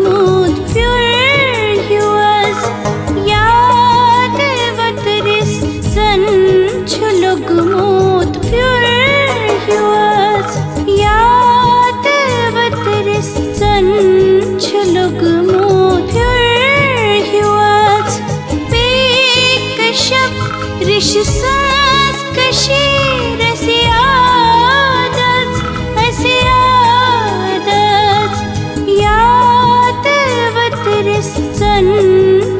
mot fjörljus. Ja, det var tristen tjulug mot fjörljus. Ja, det var tristen tjulug mot fjörljus. Bekashab rishsas kashir asiyadat asiyadat. Ja, det var tristen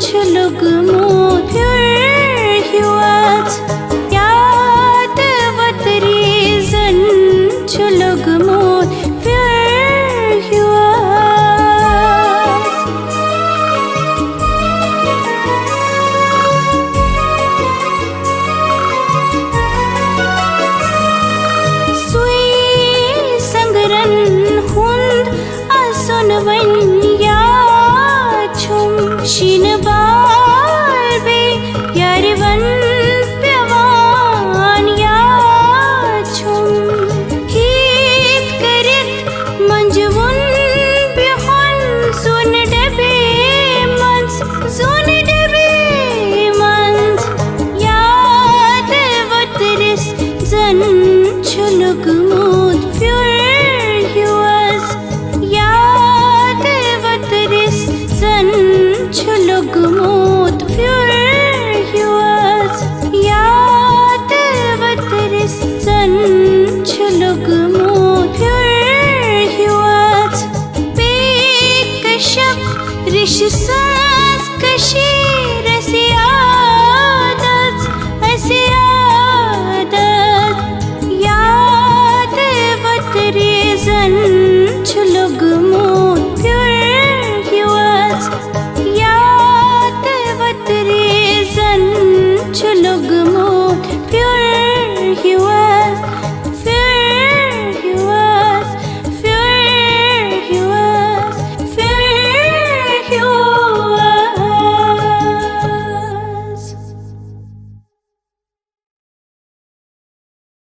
tjulug mot fjörljus. Ja, det var tristen tjulug mot fjörljus. Shin balbe yarvan pyavan yachum. Hit karit manjvun bihon sun dabe mans sun dabe mans. Yaad vatris zan chulug mot fjörljus. Yaad vatris zan tjulug mot fjörljus. Ja, det var tristen tjulug mot fjörljus. Bekashab rishsas